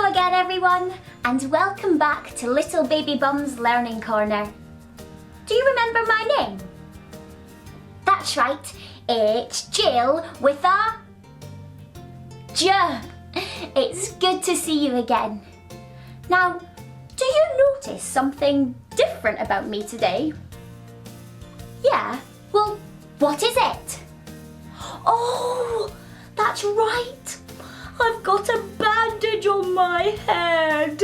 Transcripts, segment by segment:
Hello again everyone, and welcome back to Little Baby Bum's Learning Corner. Do you remember my name? That's right, it's Jill with a J. It's good to see you again. Now, do you notice something different about me today? Yeah, well, what is it? Oh, that's right. I've got a bandage on my head.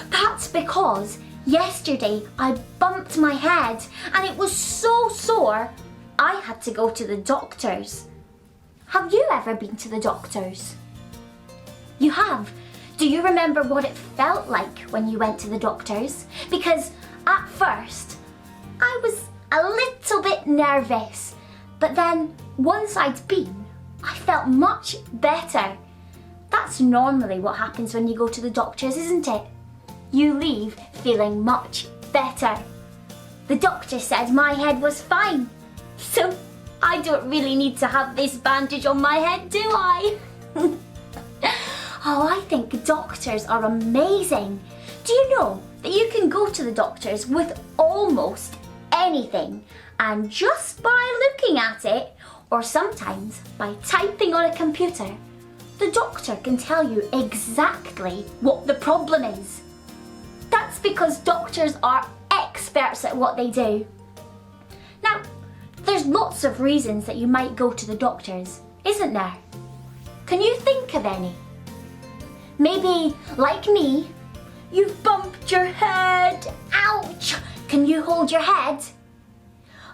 That's because yesterday I bumped my head and it was so sore I had to go to the doctors. Have you ever been to the doctors? You have. Do you remember what it felt like when you went to the doctors? Because at first I was a little bit nervous, but then once I'd been, I felt much better. That's normally what happens when you go to the doctors, isn't it? You leave feeling much better. The doctor said my head was fine, so I don't really need to have this bandage on my head, do I? Oh, I think doctors are amazing. Do you know that you can go to the doctors with almost anything, and just by looking at it, or sometimes by typing on a computer, the doctor can tell you exactly what the problem is. That's because doctors are experts at what they do. Now, there's lots of reasons that you might go to the doctors, isn't there? Can you think of any? Maybe, like me, you've bumped your head. Ouch! Can you hold your head?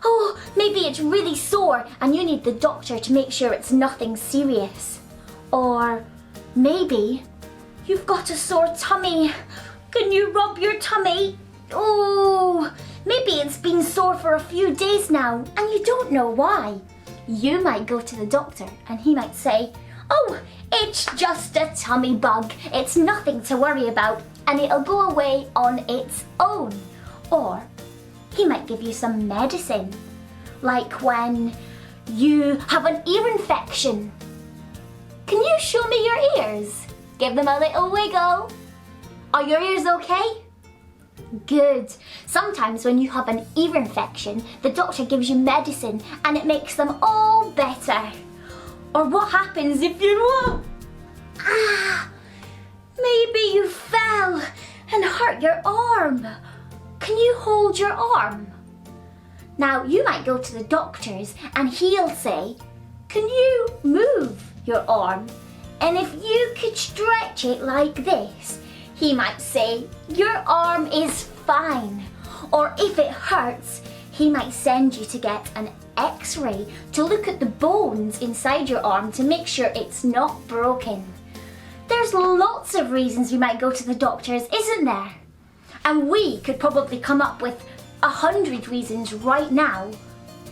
Oh, maybe it's really sore and you need the doctor to make sure it's nothing serious. Or maybe you've got a sore tummy. Can you rub your tummy? Oh, maybe it's been sore for a few days now and you don't know why. You might go to the doctor and he might say, "Oh, it's just a tummy bug. It's nothing to worry about and it'll go away on its own." Or he might give you some medicine, like when you have an ear infection. Can you show me your ears? Give them a little wiggle. Are your ears okay? Good. Sometimes when you have an ear infection, the doctor gives you medicine and it makes them all better. Or what happens if you... maybe you fell and hurt your arm. Can you hold your arm? Now, you might go to the doctors and he'll say, "Can you move your arm?" And if you could stretch it like this, he might say, "Your arm is fine." Or if it hurts, he might send you to get an X-ray to look at the bones inside your arm to make sure it's not broken. There's lots of reasons we might go to the doctors, isn't there? And we could probably come up with 100 reasons right now.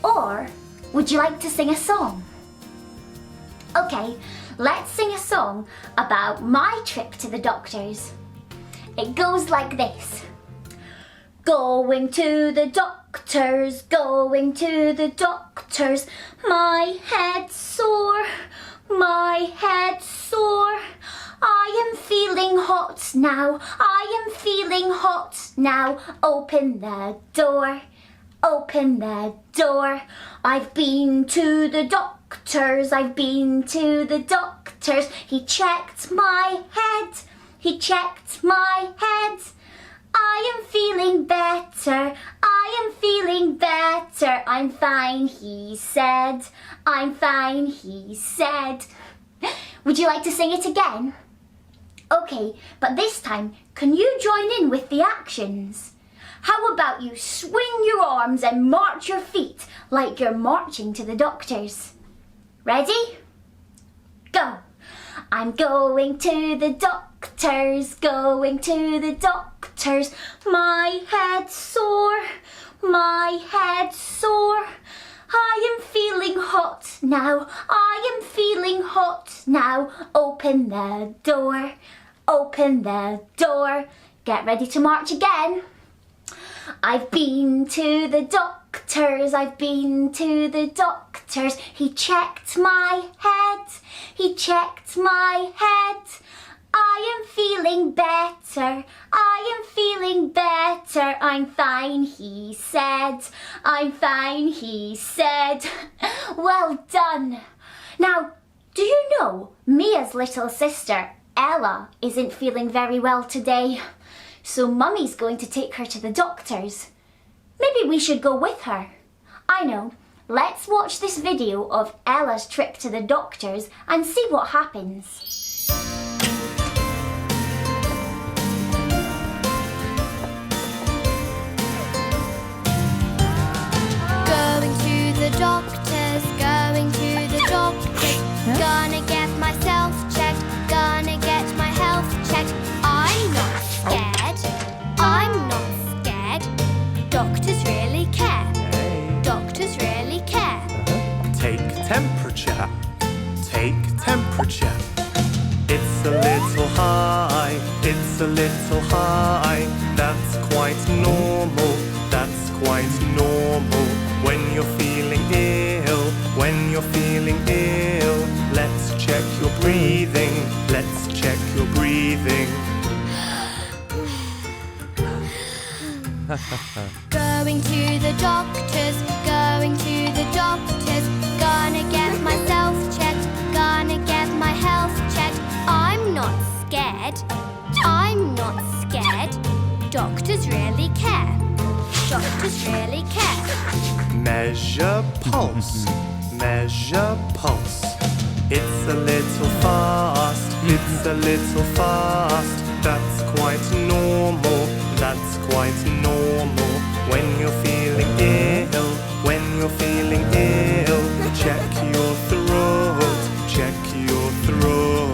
Or would you like to sing a song? Okay, let's sing a song about my trip to the doctors. It goes like this. Going to the doctors, going to the doctors. My head's sore, my head's sore. I am feeling hot now, I am feeling hot now. Open the door, open the door. I've been to the doctors, I've been to the doctors. He checked my head, he checked my head. I am feeling better, I am feeling better. I'm fine, he said, I'm fine, he said. Would you like to sing it again? Okay, but this time, can you join in with the actions? How about you swing your arms and march your feet like you're marching to the doctors? Ready? Go! I'm going to the doctors, going to the doctors. My head's sore, my head's sore. I am feeling hot now, I am feeling hot now. Open the door, open the door. Get ready to march again. I've been to the doctors, I've been to the doctors. He checked my head, he checked my head. I am feeling feeling better. I am feeling better. I'm fine, he said. I'm fine, he said. Well done. Now, do you know Mia's little sister, Ella, isn't feeling very well today? So Mummy's going to take her to the doctors. Maybe we should go with her. I know. Let's watch this video of Ella's trip to the doctors and see what happens. Going to the doctors, going to the doctors. Gonna get myself checked, gonna get my health checked. I'm not scared, I'm not scared. Doctors really care, doctors really care. Take temperature, take temperature. It's a little high, it's a little high. That's quite normal, that's quite normal. When you're feeling ill, when you're feeling ill, let's check your breathing, let's check your breathing. Going to the doctors, going to the doctors. Gonna get myself checked, gonna get my health checked. I'm not scared, I'm not scared. Doctors really care, doctors really care. Measure pulse, measure pulse. It's a little fast, it's a little fast. That's quite normal, that's quite normal. When you're feeling ill, when you're feeling ill, check your throat, check your throat.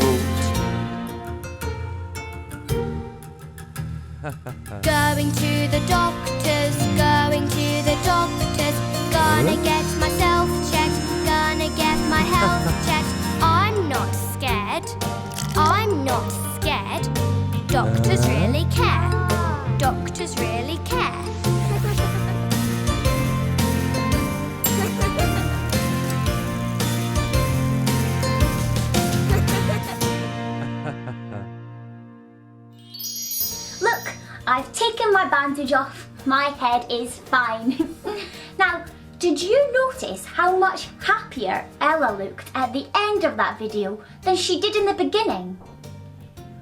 Going to the doctors, going to the doctors. Gonna get myself checked, gonna get my health checked. I'm not scared, I'm not scared. Doctors really care, doctors really care. Look, I've taken my bandage off. My head is fine. Now, did you notice how much happier Ella looked at the end of that video than she did in the beginning?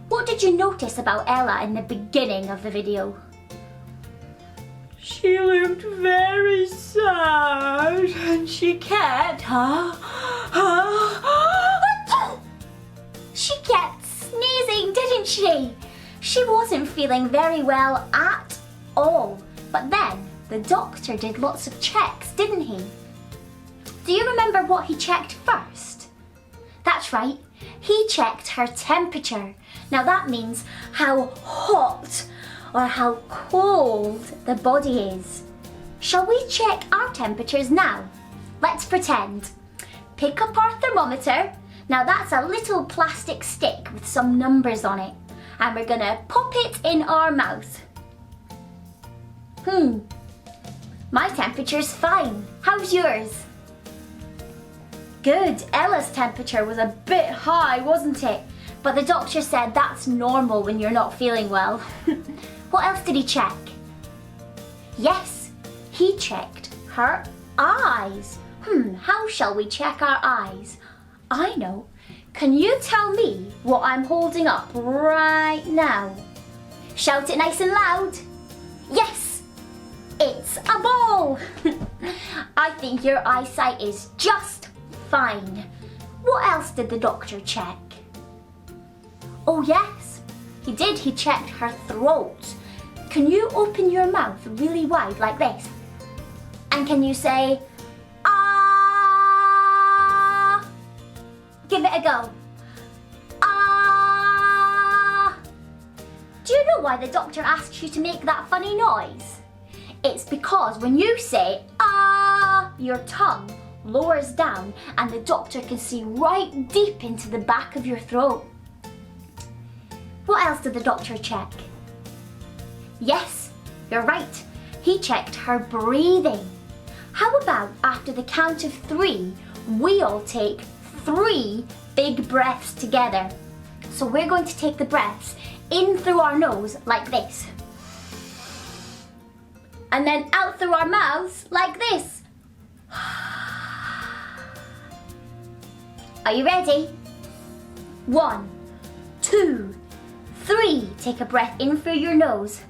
What did you notice about Ella in the beginning of the video? She looked very sad and she kept she kept sneezing, didn't she? She wasn't feeling very well at all. But then the doctor did lots of checks, didn't he? Do you remember what he checked first? That's right, he checked her temperature. Now that means how hot or how cold the body is. Shall we check our temperatures now? Let's pretend. Pick up our thermometer. Now that's a little plastic stick with some numbers on it. And we're gonna pop it in our mouth. My temperature's fine. How's yours? Good. Ella's temperature was a bit high, wasn't it? But the doctor said that's normal when you're not feeling well. What else did he check? Yes, he checked her eyes. How shall we check our eyes? I know. Can you tell me what I'm holding up right now? Shout it nice and loud. Yes, it's a ball. I think your eyesight is just fine. What else did the doctor check? Oh yes, he did. He checked her throat. Can you open your mouth really wide like this? And can you say, ah? Give it a go. Ah. Do you know why the doctor asks you to make that funny noise? It's because when you say ah, your tongue lowers down and the doctor can see right deep into the back of your throat. What else did the doctor check? Yes, you're right. He checked her breathing. How about after the count of 3, we all take 3 big breaths together. So we're going to take the breaths in through our nose like this. And then out through our mouths like this. Are you ready? 1, 2, 3. Take a breath in through your nose.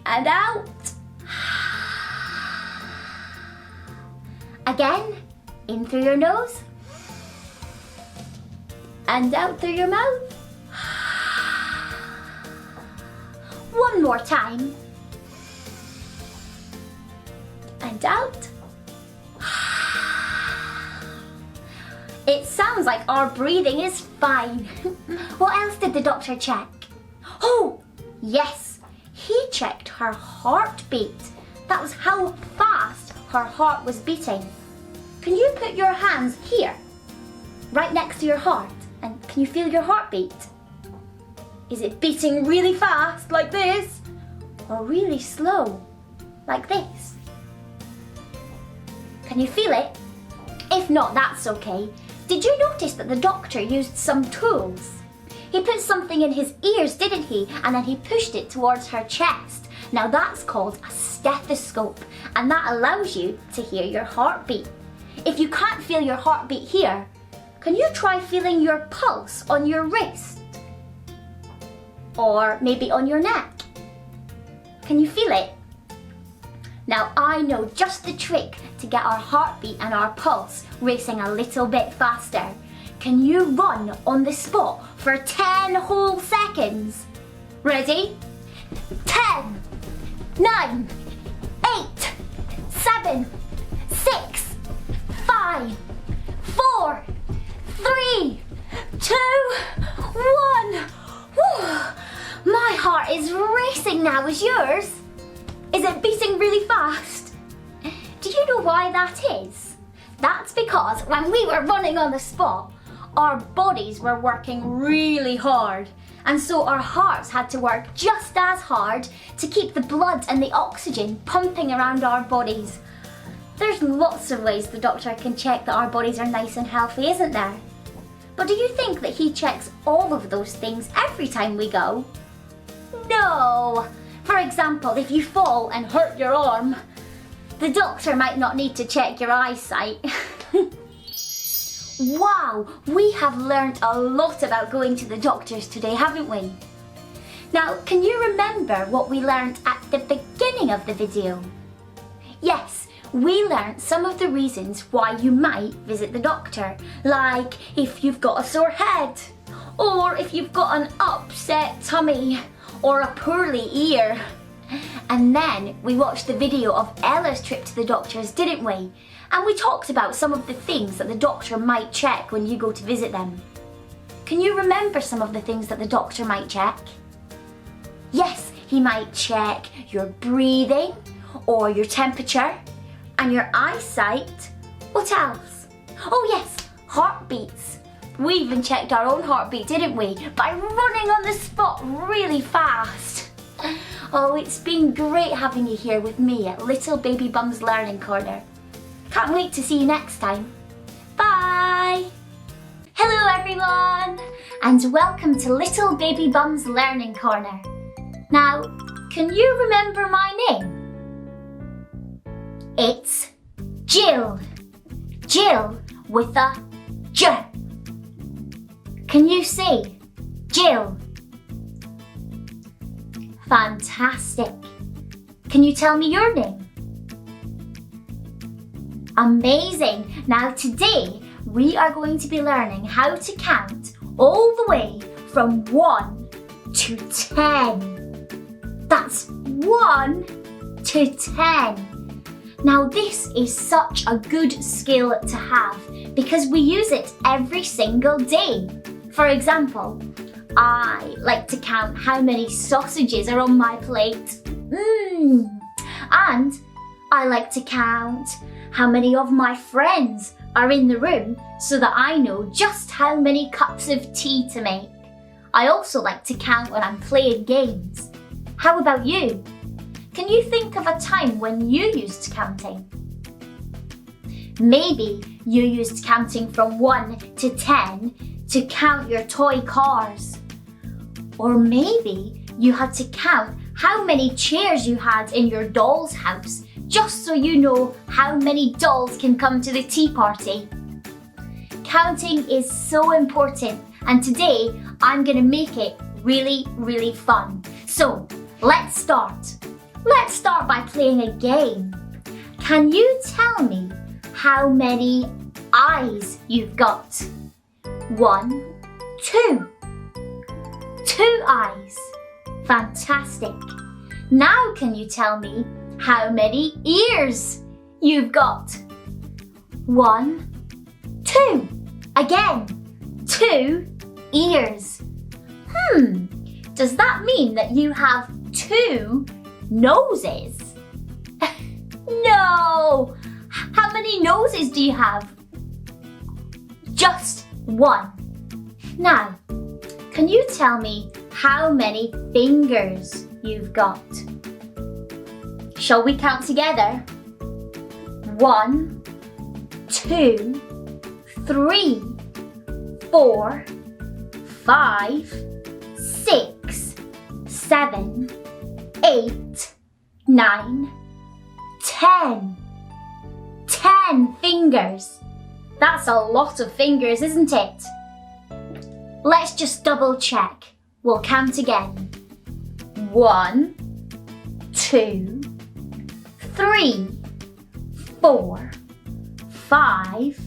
And out. Again, in through your nose. And out through your mouth. One more time. And out. It sounds like our breathing is fine. What else did the doctor check? Oh, yes, he checked her heartbeat. That was how fast her heart was beating. Can you put your hands here, right next to your heart, and can you feel your heartbeat? Is it beating really fast, like this, or really slow, like this? Can you feel it? If not, that's okay. Did you notice that the doctor used some tools? He put something in his ears, didn't he? And then he pushed it towards her chest. Now that's called a stethoscope, and that allows you to hear your heartbeat. If you can't feel your heartbeat here, can you try feeling your pulse on your wrist? Or maybe on your neck? Can you feel it? Now I know just the trick to get our heartbeat and our pulse racing a little bit faster. Can you run on the spot for 10 whole seconds? Ready? 10, 9, 8, 7, 6, 5, 4, 3, 2, 1. Whew. My heart is racing now. Is yours? Is it beating really fast? Do you know why that is? That's because when we were running on the spot, our bodies were working really hard, and so our hearts had to work just as hard to keep the blood and the oxygen pumping around our bodies. There's lots of ways the doctor can check that our bodies are nice and healthy, isn't there? But do you think that he checks all of those things every time we go? No! For example, if you fall and hurt your arm, the doctor might not need to check your eyesight. Wow, we have learnt a lot about going to the doctors today, haven't we? Now, can you remember what we learnt at the beginning of the video? Yes, we learnt some of the reasons why you might visit the doctor, like if you've got a sore head, or if you've got an upset tummy, or a poorly ear. And then we watched the video of Ella's trip to the doctors, didn't we? And we talked about some of the things that the doctor might check when you go to visit them. Can you remember some of the things that the doctor might check? Yes, he might check your breathing, or your temperature, and your eyesight. What else? Oh yes, heartbeats. We even checked our own heartbeat, didn't we? By running on the spot really fast. Oh, it's been great having you here with me at Little Baby Bum's Learning Corner. Can't wait to see you next time. Bye! Hello everyone, and welcome to Little Baby Bum's Learning Corner. Now, can you remember my name? It's Jill. Jill with a J. Can you say Jill? Fantastic. Can you tell me your name? Amazing. Now today we are going to be learning how to count all the way from 1 to 10. That's 1 to 10. Now this is such a good skill to have because we use it every single day. For example, I like to count how many sausages are on my plate. And I like to count how many of my friends are in the room so that I know just how many cups of tea to make. I also like to count when I'm playing games. How about you? Can you think of a time when you used counting? Maybe you used counting from 1 to 10 to count your toy cars. Or maybe you had to count how many chairs you had in your doll's house, just so you know how many dolls can come to the tea party. Counting is so important, and today I'm going to make it really, really fun. So let's start. Let's start by playing a game. Can you tell me how many eyes you've got? 1, 2. 2 eyes. Fantastic. Now can you tell me how many ears you've got? 1, 2. Again, 2 ears. Does that mean that you have 2 noses? No! How many noses do you have? Just 1. Now, can you tell me how many fingers you've got? Shall we count together? 1, 2, 3, 4, 5, 6, 7, 8, 9, 10. 10 fingers. That's a lot of fingers, isn't it? Let's just double check. We'll count again. 1, 2, 3, 4, 5,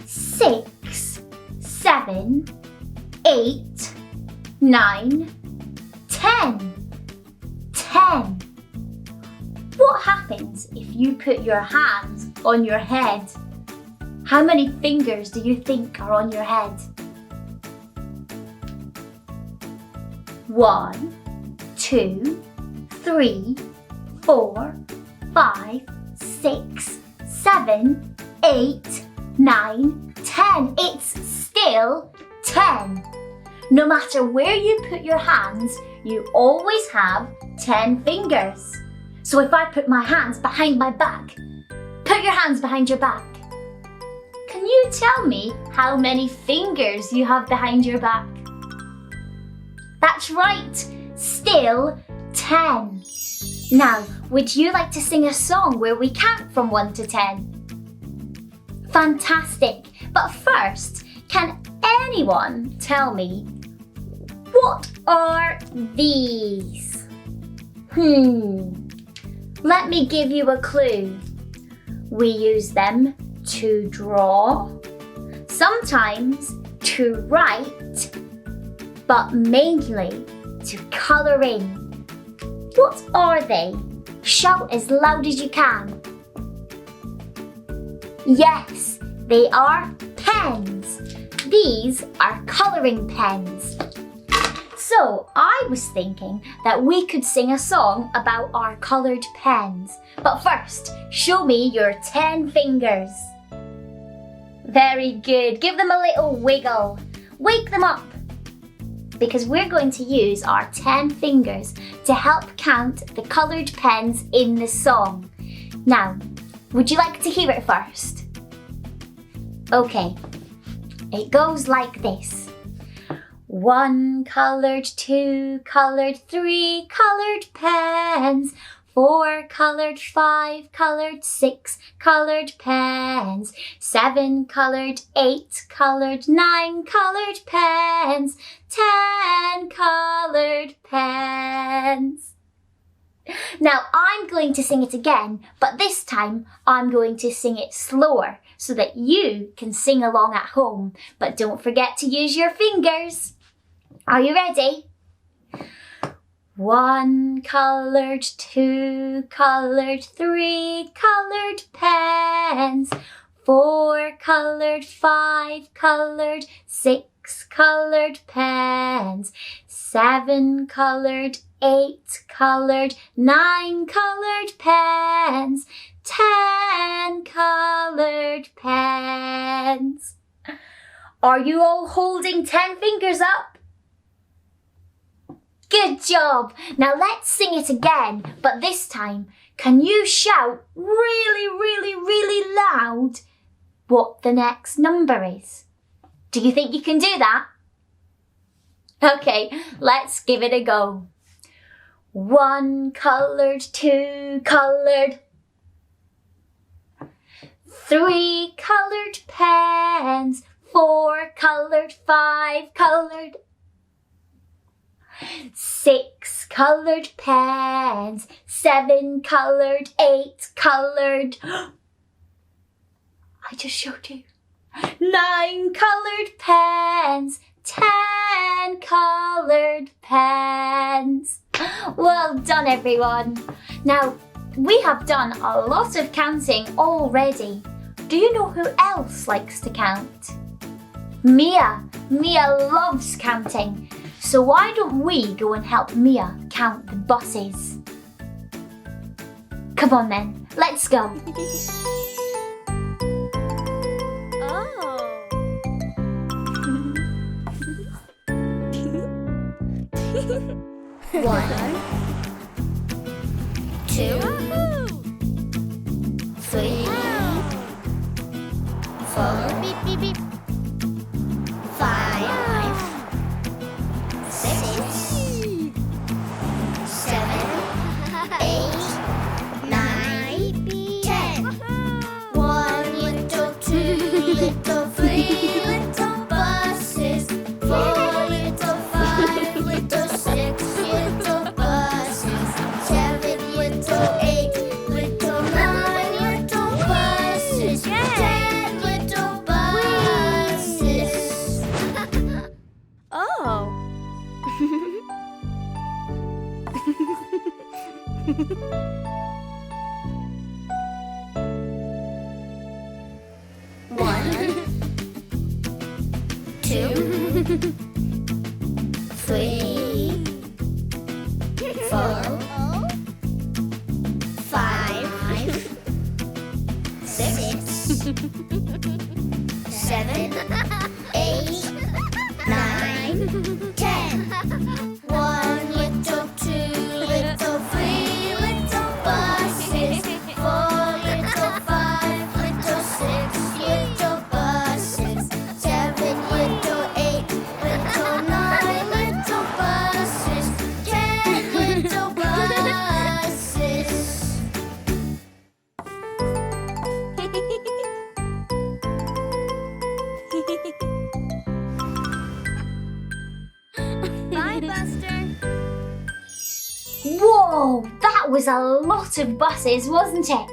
6, 7, 8, 9, 10. 10. What happens if you put your hands on your head? How many fingers do you think are on your head? 1, 2, 3, 4, 5, 6, 7, 8, 9, 10. It's still 10. No matter where you put your hands, you always have 10 fingers. So if I put my hands behind my back, put your hands behind your back. Can you tell me how many fingers you have behind your back? That's right, still 10. Now, would you like to sing a song where we count from 1 to 10? Fantastic, but first, can anyone tell me, what are these? Let me give you a clue. We use them to draw, sometimes to write, but mainly to colour in. What are they? Shout as loud as you can. Yes, they are pens. These are colouring pens. So I was thinking that we could sing a song about our coloured pens. But first, show me your 10 fingers. Very good. Give them a little wiggle. Wake them up. Because we're going to use our 10 fingers to help count the coloured pens in the song. Now, would you like to hear it first? Okay. It goes like this. 1 coloured, 2 coloured, 3 coloured pens. 4 coloured, 5 coloured, 6 coloured pens. 7 coloured, 8 coloured, 9 coloured pens. 10 coloured pens. Now I'm going to sing it again, but this time I'm going to sing it slower so that you can sing along at home. But don't forget to use your fingers. Are you ready? 1 coloured, 2 coloured, 3 coloured pens. 4 coloured, 5 coloured, 6 coloured pens. 7 coloured, 8 coloured, 9 coloured pens. 10 coloured pens. Are you all holding 10 fingers up? Good job! Now let's sing it again, but this time, can you shout really, really, really loud what the next number is? Do you think you can do that? Okay, let's give it a go. 1 coloured, 2 coloured, 3 coloured pens, 4 coloured, 5 coloured, 6 coloured pens, 7 coloured, 8 coloured. I just showed you. 9 coloured pens, 10 coloured pens. Well done, everyone. Now, we have done a lot of counting already. Do you know who else likes to count? Mia. Mia loves counting. So why don't we go and help Mia count the buses? Come on then, let's go. One, 2, 3, 4, 5, 6, 7, 8, 9, 10. 1 little, 2 little, 3 little buses. 4 little, 5 little, 6 little buses. 7 little, 8 little, 9 little buses. 10 little buses. Oh. One, 2, 3, 4, 5, 6, 7, 8, 9, 10. 1 little, 2 little, 3 little buses. 4 little, 5 little, 6 little buses. 7 little, 8 little, 9 little buses. 10 little buses. Bye, Buster. Whoa, that was a lot of buses, wasn't it?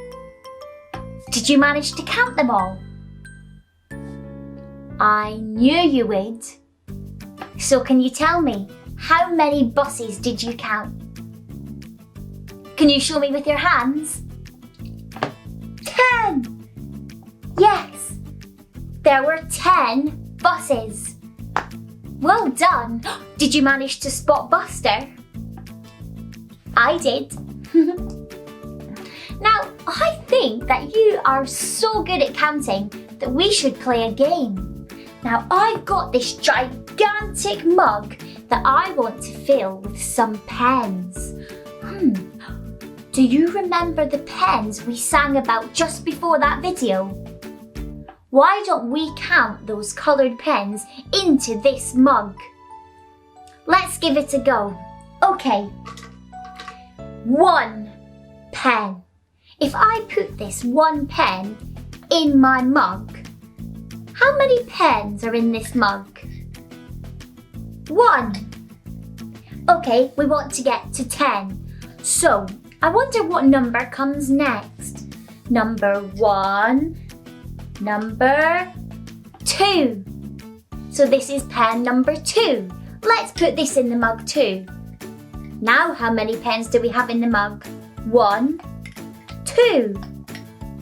Did you manage to count them all? I knew you would. So can you tell me, how many buses did you count? Can you show me with your hands? 10! Yes, there were 10 buses. Well done. Did you manage to spot Buster? I did. Now, I think that you are so good at counting that we should play a game. Now, I've got this gigantic mug that I want to fill with some pens. Do you remember the pens we sang about just before that video? Why don't we count those coloured pens into this mug? Let's give it a go. Okay. 1 pen. If I put this 1 pen in my mug, how many pens are in this mug? 1. Okay, we want to get to 10. So, I wonder what number comes next. Number 1, number 2. So this is pen number 2. Let's put this in the mug too. Now how many pens do we have in the mug? 1, 2.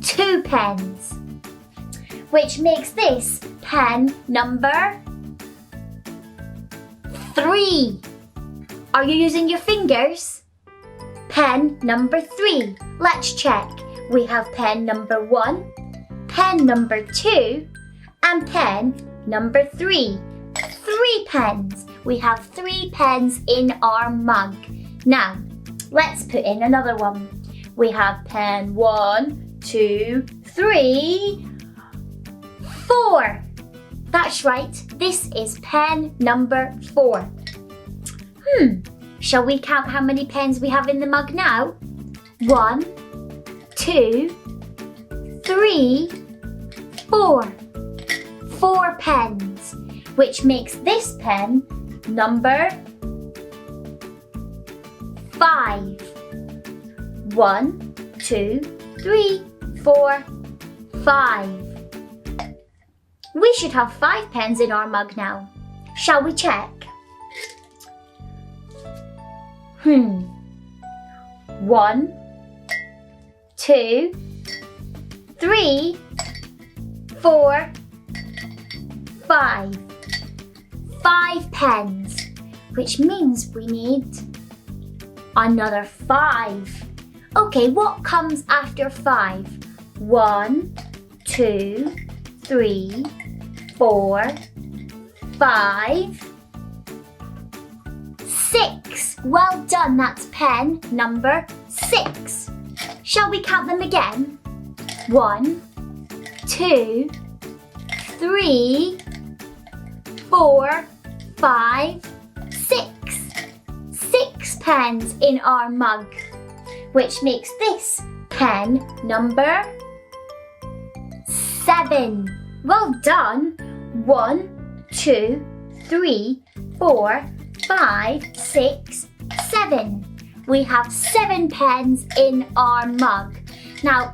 2 pens. Which makes this pen number 3. Are you using your fingers? Pen number 3. Let's check. We have pen number 1, pen number 2, and pen number 3. 3 pens. We have 3 pens in our mug. Now, let's put in another one. We have pen 1, 2, 3, 4. That's right, this is pen number 4. Shall we count how many pens we have in the mug now? 1, 2, 3, 4. 4 pens, which makes this pen number 5. 1, 2, 3, 4, 5. We should have 5 pens in our mug now. Shall we check? 1, 2, 3, 4, 5. 5 pens, which means we need another 5. Okay, what comes after 5? 1, 2, 3, 4, 5, 6. Well done, that's pen number 6. Shall we count them again? 1, 2, 3, 4, 5, 6. 6 pens in our mug, which makes this pen number 7. Well done. 1, 2, 3, 4, 5, 6, 7. We have 7 pens in our mug. Now,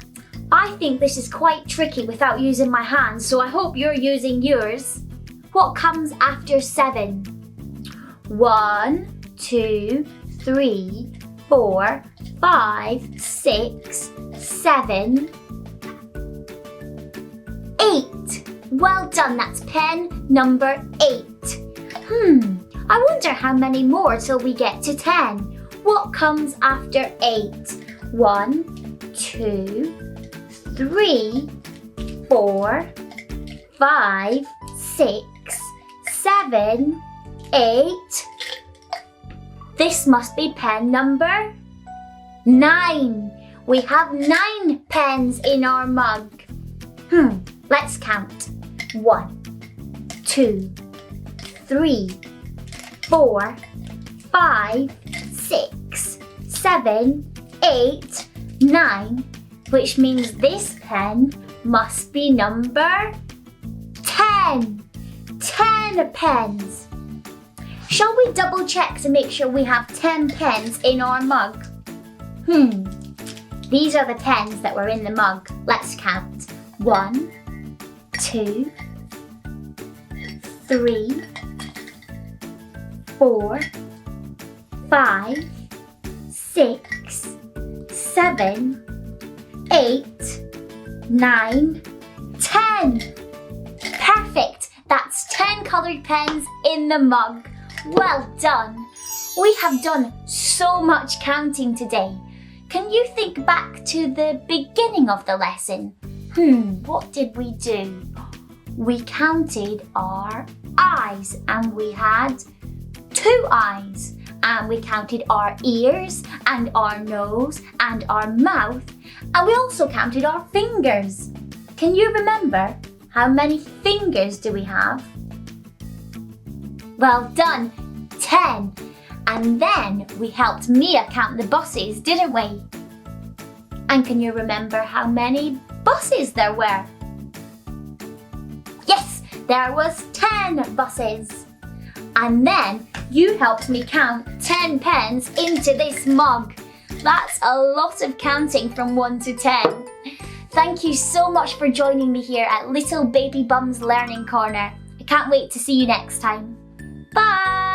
I think this is quite tricky without using my hands, so I hope you're using yours. What comes after 7? 1, 2, 3, 4, 5, 6, 7, 8. Well done, that's pen number 8. I wonder how many more till we get to 10. What comes after 8? 1, 2, 3, 4, 5, 6, 7, 8. This must be pen number 9. We have 9 pens in our mug. Let's count. 1, 2, 3, 4, 5, 6, 7, 8, 9, which means this pen must be number 10. 10 pens. Shall we double check to make sure we have 10 pens in our mug? These are the pens that were in the mug. Let's count. 1, 2, 3, 4, 5, 6, 7, 8, 9, 10. Perfect! That's 10 coloured pens in the mug. Well done! We have done so much counting today. Can you think back to the beginning of the lesson? What did we do? We counted our eyes and we had 2 eyes. And we counted our ears and our nose and our mouth. And we also counted our fingers. Can you remember how many fingers do we have? Well done, 10. And then we helped Mia count the buses, didn't we? And can you remember how many buses there were? Yes, there was 10 buses. And then you helped me count 10 pens into this mug. That's a lot of counting from 1 to 10. Thank you so much for joining me here at Little Baby Bum's Learning Corner. I can't wait to see you next time. Bye!